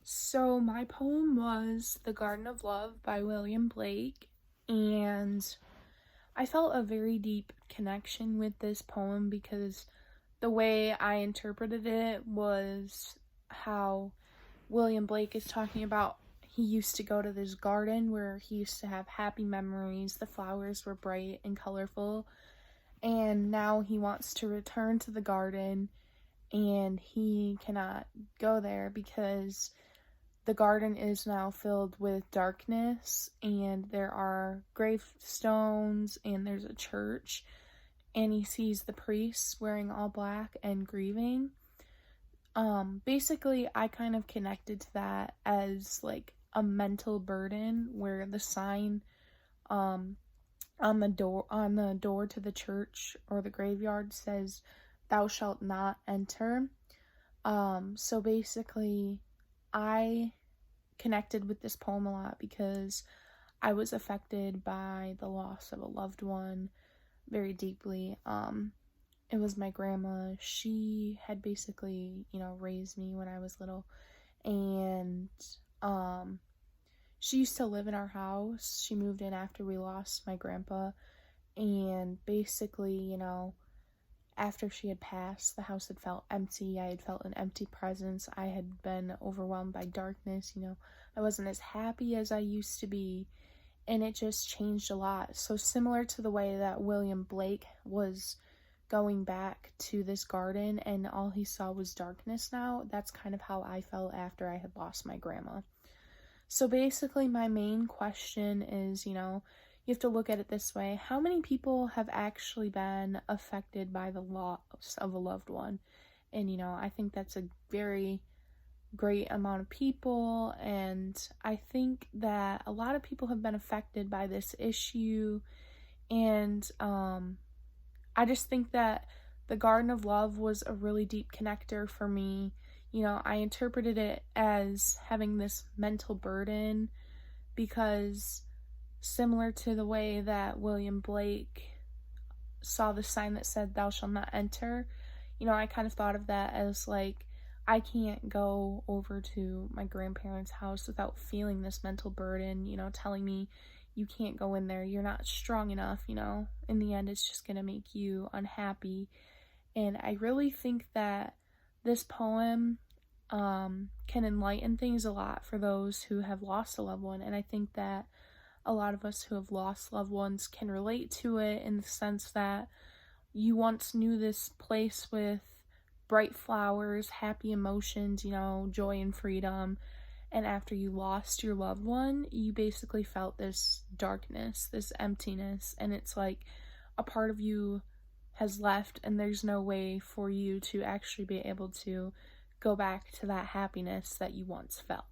So my poem was The Garden of Love by William Blake, and I felt a very deep connection with this poem because the way I interpreted it was how William Blake is talking about he used to go to this garden where he used to have happy memories. The flowers were bright and colorful, and now he wants to return to the garden and he cannot go there because the garden is now filled with darkness, and there are gravestones, and there's a church, and he sees the priests wearing all black and grieving. Basically, I kind of connected to that as like a mental burden where the sign um on the door to the church or the graveyard says thou shalt not enter. So basically I connected with this poem a lot because I was affected by the loss of a loved one very deeply. It was my grandma. She had basically, raised me when I was little, and um she used to live in our house. She moved in after we lost my grandpa, and basically, after she had passed, the house had felt empty. I had felt an empty presence. I had been overwhelmed by darkness. I wasn't as happy as I used to be, and it just changed a lot. So, similar to the way that William Blake was going back to this garden and all he saw was darkness now, that's kind of how I felt after I had lost my grandma. So, basically, my main question is, you have to look at it this way. How many people have actually been affected by the loss of a loved one? And, I think that's a very great amount of people. And I think that a lot of people have been affected by this issue. And I just think that the Garden of Love was a really deep connector for me. I interpreted it as having this mental burden because similar to the way that William Blake saw the sign that said thou shalt not enter, I kind of thought of that as like I can't go over to my grandparents' house without feeling this mental burden, telling me you can't go in there, you're not strong enough, in the end it's just going to make you unhappy. And I really think that this poem can enlighten things a lot for those who have lost a loved one, and I think that a lot of us who have lost loved ones can relate to it in the sense that you once knew this place with bright flowers, happy emotions, joy and freedom. And after you lost your loved one, you basically felt this darkness, this emptiness. And it's like a part of you has left, and there's no way for you to actually be able to go back to that happiness that you once felt.